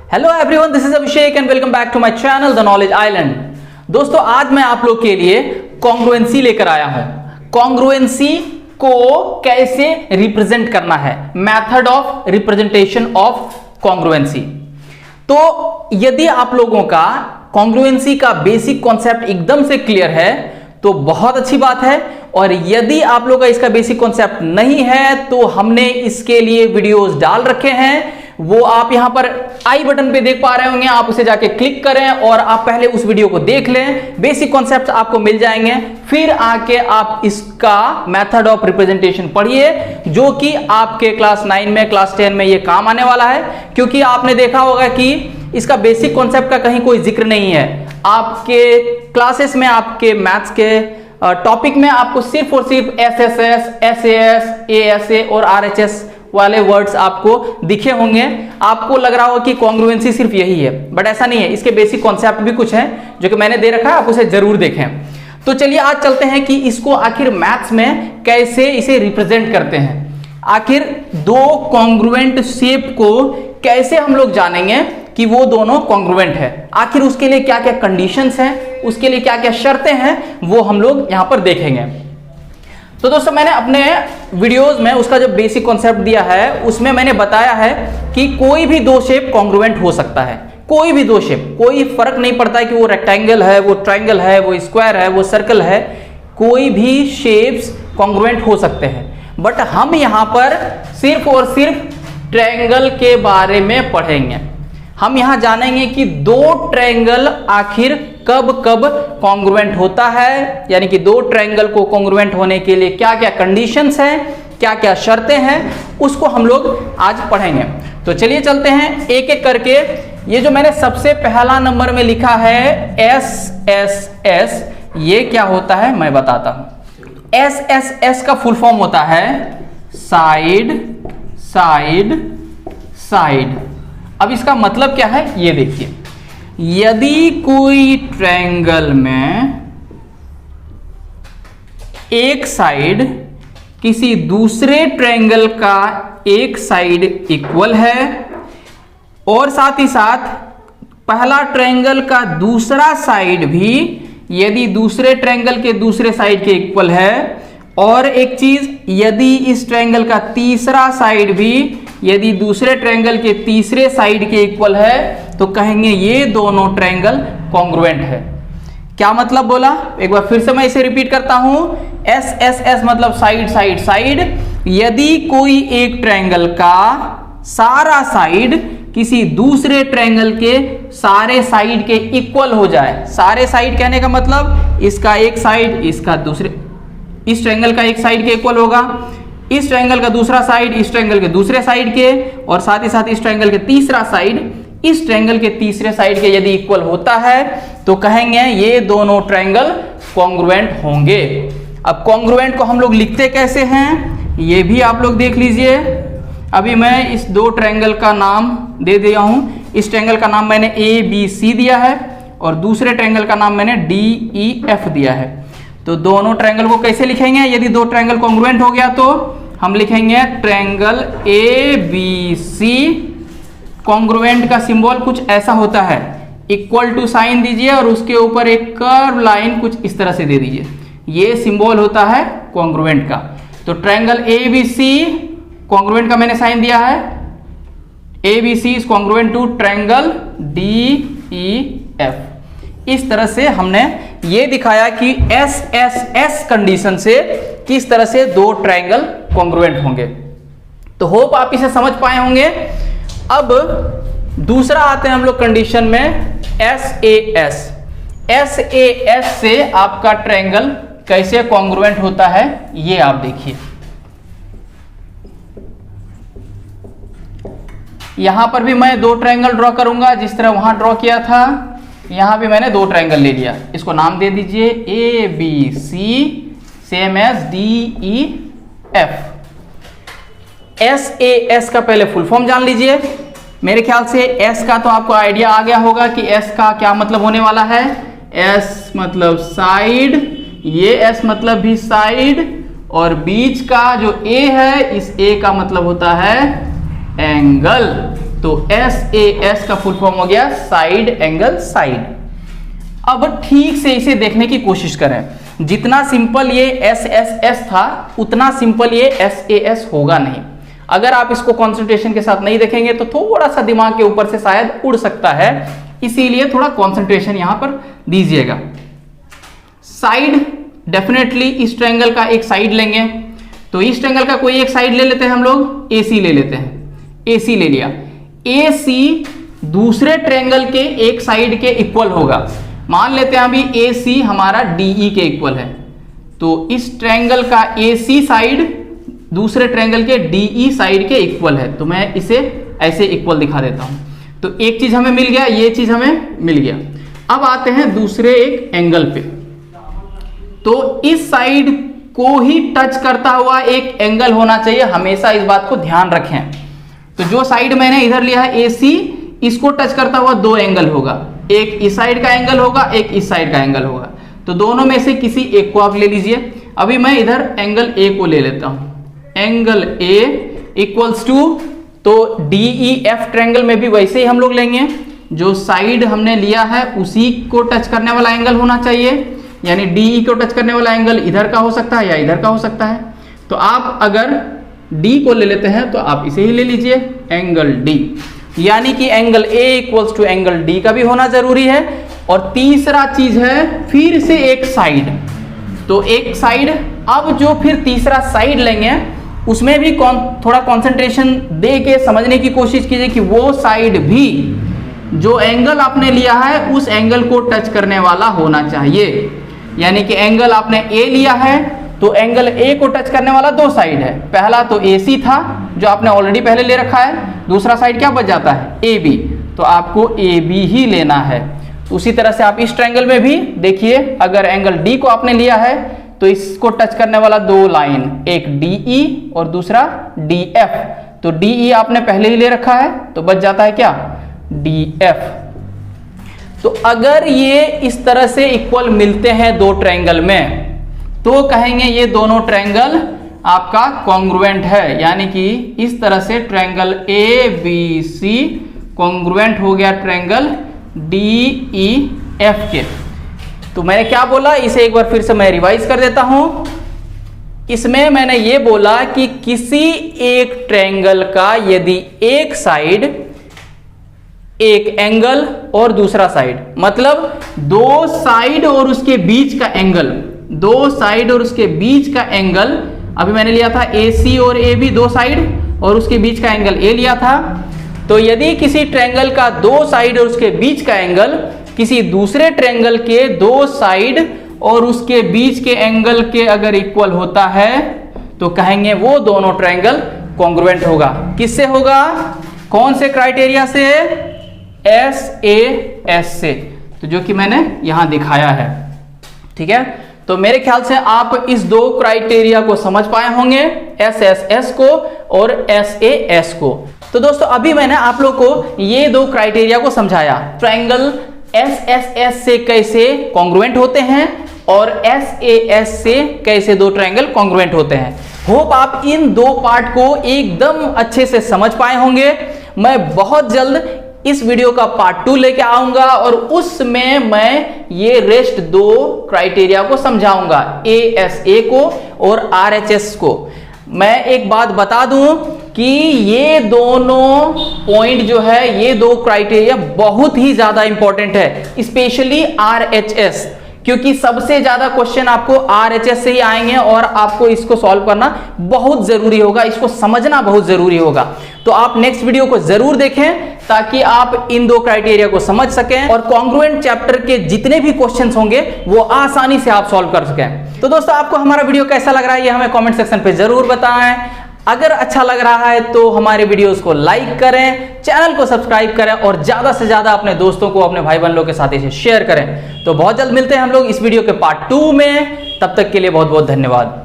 Hello everyone, this is Abhishek and welcome back to my channel the knowledge island. दोस्तों, आज मैं आप लोग के लिए कॉन्ग्रुएंसी लेकर आया हूं। कॉन्ग्रुएंसी को कैसे रिप्रेजेंट करना है, method of representation of congruency. तो यदि आप लोगों का कॉन्ग्रुएंसी का बेसिक कॉन्सेप्ट एकदम से क्लियर है तो बहुत अच्छी बात है, और यदि आप लोग का इसका बेसिक कॉन्सेप्ट नहीं है तो हमने इसके लिए वीडियोस डाल रखे हैं। वो आप यहां पर आई बटन पे देख पा रहे होंगे, आप उसे जाके क्लिक करें और आप पहले उस वीडियो को देख लें। बेसिक कॉन्सेप्ट आपको मिल जाएंगे, फिर आके आप इसका मेथड ऑफ रिप्रेजेंटेशन पढ़िए, जो कि आपके क्लास 9 में, क्लास 10 में ये काम आने वाला है। क्योंकि आपने देखा होगा कि इसका बेसिक कॉन्सेप्ट का कहीं कोई जिक्र नहीं है। आपके क्लासेस में, आपके मैथ्स के टॉपिक में आपको सिर्फ और सिर्फ एसएसएस, एसएएस, एएसए और आरएचएस वाले वर्ड्स आपको दिखे होंगे। आपको लग रहा हो कि कॉन्ग्रुएंसी सिर्फ यही है, बट ऐसा नहीं है। इसके बेसिक कॉन्सेप्ट भी कुछ हैं जो कि मैंने दे रखा है, आप उसे जरूर देखें। तो चलिए आज चलते हैं कि इसको आखिर मैथ्स में कैसे इसे रिप्रेजेंट करते हैं। आखिर दो कॉन्ग्रुएंट शेप को कैसे हम लोग जानेंगे कि वो दोनों कॉन्ग्रुएंट है। आखिर उसके लिए क्या क्या कंडीशंस हैं, उसके लिए क्या क्या शर्तें हैं, वो हम लोग यहां पर देखेंगे। तो दोस्तों, मैंने अपने वीडियोस में उसका जो बेसिक कॉन्सेप्ट दिया है उसमें मैंने बताया है कि कोई भी दो शेप कॉन्ग्रुएंट हो सकता है। कोई भी दो शेप, कोई फर्क नहीं पड़ता है कि वो रेक्टेंगल है, वो ट्रायंगल है, वो स्क्वायर है, वो सर्कल है। कोई भी शेप्स कॉन्ग्रुएंट हो सकते हैं, बट हम यहां पर सिर्फ और सिर्फ ट्रायंगल के बारे में पढ़ेंगे। हम यहां जानेंगे कि दो ट्रायंगल आखिर कब कब कॉन्ग्रुएंट होता है, यानी कि दो ट्रायंगल को कॉन्ग्रुएंट होने के लिए क्या क्या कंडीशंस हैं, क्या क्या शर्तें हैं, उसको हम लोग आज पढ़ेंगे। तो चलिए चलते हैं एक एक करके। ये जो मैंने सबसे पहला नंबर में लिखा है एस एस एस, ये क्या होता है मैं बताता हूं। एस एस एस का फुल फॉर्म होता है साइड साइड साइड। अब इसका मतलब क्या है ये देखिए। यदि कोई ट्रायंगल में एक साइड किसी दूसरे ट्रायंगल का एक साइड इक्वल है, और साथ ही साथ पहला ट्रायंगल का दूसरा साइड भी यदि दूसरे ट्रायंगल के दूसरे साइड के इक्वल है, और एक चीज, यदि इस ट्रायंगल का तीसरा साइड भी यदि दूसरे ट्रायंगल के तीसरे साइड के इक्वल है, तो कहेंगे ये दोनों ट्रायंगल कॉन्ग्रुएंट है। क्या मतलब बोला, एक बार फिर से मैं इसे रिपीट करता हूं। एस एस एस मतलब साइड साइड साइड। यदि कोई एक ट्रायंगल का सारा साइड किसी दूसरे ट्रायंगल के सारे साइड के इक्वल हो जाए। सारे साइड कहने का मतलब इसका एक साइड इसका दूसरे, इस ट्रायंगल का एक साइड के इक्वल होगा, इस ट्रायंगल का दूसरा साइड इस ट्रायंगल के दूसरे साइड के, और साथ ही साथ इस ट्रायंगल के तीसरा साइड इस ट्रायंगल के तीसरे साइड के यदि इक्वल होता है तो कहेंगे ये दोनों ट्रायंगल कॉन्ग्रुएंट होंगे। अब कॉन्ग्रुएंट को हम लोग लिखते कैसे हैं ये भी आप लोग देख लीजिए। अभी मैं इस दो ट्रायंगल का नाम दे दिया हूं। इस ट्रायंगल का नाम मैंने ए बी सी दिया है और दूसरे ट्रायंगल का नाम मैंने डी ई एफ दिया है। तो दोनों ट्रायंगल को कैसे लिखेंगे, यदि दो ट्रायंगल कॉन्ग्रुएंट हो गया तो हम लिखेंगे triangle A B C. Congruent का सिंबल कुछ ऐसा होता है, इक्वल टू साइन दीजिए और उसके ऊपर एक कर्व लाइन कुछ इस तरह से दे दीजिए। ये सिंबल होता है कॉन्ग्रुएंट का। तो triangle A B C, congruent का मैंने साइन दिया है, A B C is congruent to triangle D E F. इस तरह से हमने ये दिखाया कि एस एस एस कंडीशन से किस तरह से दो ट्रायंगल कॉन्ग्रुएंट होंगे। तो होप आप इसे समझ पाए होंगे। अब दूसरा आते हैं हम लोग कंडीशन में S A S. S A S से आपका ट्रायंगल कैसे कॉन्ग्रुएंट होता है ये आप देखिए। यहां पर भी मैं दो ट्रायंगल ड्रॉ करूंगा, जिस तरह वहां ड्रॉ किया था। यहां भी मैंने दो ट्रायंगल ले लिया, इसको नाम दे दीजिए A B C, same as D E F. S A S का पहले फुल फॉर्म जान लीजिए। मेरे ख्याल से एस का तो आपको आइडिया आ गया होगा कि एस का क्या मतलब होने वाला है। एस मतलब साइड, ये एस मतलब भी साइड, और बीच का जो ए है, इस ए का मतलब होता है एंगल। तो SAS का फुल फॉर्म हो गया साइड एंगल साइड। अब ठीक से इसे देखने की कोशिश करें, जितना सिंपल ये SSS था उतना सिंपल ये SAS होगा नहीं। अगर आप इसको कंसंट्रेशन के साथ नहीं देखेंगे तो थोड़ा सा दिमाग के ऊपर से शायद उड़ सकता है, इसीलिए थोड़ा कंसंट्रेशन यहां पर दीजिएगा। साइड डेफिनेटली इस ट्रायंगल का एक साइड लेंगे, तो इस ट्रायंगल का कोई एक साइड ले लेते हैं हम लोग, AC ले लेते हैं। AC ले लिया, AC दूसरे ट्रायंगल के एक साइड के इक्वल होगा। मान लेते हैं अभी AC हमारा DE के इक्वल है, तो इस ट्रायंगल का AC साइड दूसरे ट्रायंगल के DE साइड के इक्वल है, तो मैं इसे ऐसे इक्वल दिखा देता हूं। तो एक चीज हमें मिल गया, ये चीज हमें मिल गया। अब आते हैं दूसरे एक एंगल पे, तो इस साइड को ही टच करता हुआ एक एंगल होना चाहिए, हमेशा इस बात को ध्यान रखें। तो जो साइड मैंने इधर लिया है AC, इसको टच करता हुआ दो एंगल होगा, एक इस साइड का एंगल होगा, एक इस साइड का एंगल होगा। तो दोनों में से किसी एक को आप ले लीजिए। अभी मैं इधर एंगल A को ले लेता हूं, एंगल A इक्वल्स टू, तो DEF ट्रायंगल में भी वैसे ही हम लोग लेंगे, जो साइड हमने लिया है उसी को टच करने वाला एंगल होना चाहिए, यानी DE को टच करने वाला एंगल इधर का हो सकता है या इधर का हो सकता है। तो आप अगर D को ले लेते हैं तो आप इसे ही ले लीजिए, एंगल D, यानी कि angle A equals to angle D का भी होना जरूरी है। और तीसरा चीज है फिर से एक साइड, तो एक साइड, अब जो फिर तीसरा साइड लेंगे उसमें भी थोड़ा कंसंट्रेशन दे के समझने की कोशिश कीजिए कि वो साइड भी जो एंगल आपने लिया है उस एंगल को टच करने वाला होना चाहिए। यानी कि एंगल आपने A लिया है, तो एंगल A को टच करने वाला दो साइड है, पहला तो AC था जो आपने ऑलरेडी पहले ले रखा है, दूसरा साइड क्या बच जाता है AB, तो आपको AB ही लेना है। उसी तरह से आप इस ट्रायंगल में भी देखिए, अगर एंगल D को आपने लिया है तो इसको टच करने वाला दो लाइन, एक DE और दूसरा DF, तो DE आपने पहले ही ले रखा है तो बच जाता है क्या DF। तो अगर ये इस तरह से इक्वल मिलते हैं दो ट्रायंगल में तो कहेंगे ये दोनों ट्रायंगल आपका कॉन्ग्रुएंट है, यानी कि इस तरह से ट्रायंगल ABC कॉन्ग्रुएंट हो गया ट्रायंगल DEF के। तो मैंने क्या बोला, इसे एक बार फिर से मैं रिवाइज कर देता हूं। इसमें मैंने ये बोला कि किसी एक ट्रायंगल का यदि एक साइड, एक एंगल और दूसरा साइड, मतलब दो साइड और उसके बीच का एंगल, दो साइड और उसके बीच का एंगल, अभी मैंने लिया था AC और AB दो साइड और उसके बीच का एंगल A लिया था। तो यदि किसी ट्रायंगल का दो साइड और उसके बीच का एंगल किसी दूसरे ट्रायंगल के दो साइड और उसके बीच के एंगल के अगर इक्वल होता है तो कहेंगे वो दोनों ट्रायंगल कॉन्ग्रुएंट होगा। किससे होगा, कौन से क्राइटेरिया से, SAS से, तो जो कि मैंने यहां दिखाया है। ठीक है, तो मेरे ख्याल से आप इस दो क्राइटेरिया को समझ पाए होंगे, SSS को और SAS को। तो दोस्तों अभी मैंने आप लोग को ये दो क्राइटेरिया को समझाया, ट्रायंगल SSS से कैसे कॉन्ग्रुएंट होते हैं और SAS से कैसे दो ट्रायंगल कॉन्ग्रुएंट होते हैं। होप आप इन दो पार्ट को एकदम अच्छे से समझ पाए होंगे। मैं बहुत जल्द इस वीडियो का पार्ट 2 लेके आऊंगा और उसमें मैं ये रेस्ट दो क्राइटेरिया को समझाऊंगा, ASA को और RHS को। मैं एक बात बता दूं कि ये दोनों पॉइंट जो है, ये दो क्राइटेरिया बहुत ही ज्यादा इंपॉर्टेंट है, स्पेशली RHS, क्योंकि सबसे ज्यादा क्वेश्चन आपको RHS से ही आएंगे और आपको इसको सॉल्व करना बहुत जरूरी होगा, इसको समझना बहुत जरूरी होगा। तो आप नेक्स्ट वीडियो को जरूर देखें ताकि आप इन दो क्राइटेरिया को समझ सकें और कॉन्ग्रुएंट चैप्टर के जितने भी क्वेश्चंस होंगे वो आसानी से आप सॉल्व कर सकें। तो दोस्तों आपको हमारा वीडियो कैसा लग रहा है ये हमें कमेंट सेक्शन पे जरूर बताएं। अगर अच्छा लग रहा है तो हमारे वीडियोस को लाइक करें, चैनल को सब्सक्राइब करें और ज्यादा से ज्यादा अपने दोस्तों को, अपने भाई बहनों के साथ इसे शेयर करें। तो बहुत जल्द मिलते हैं हम लोग इस वीडियो के पार्ट 2 में, तब तक के लिए बहुत बहुत धन्यवाद।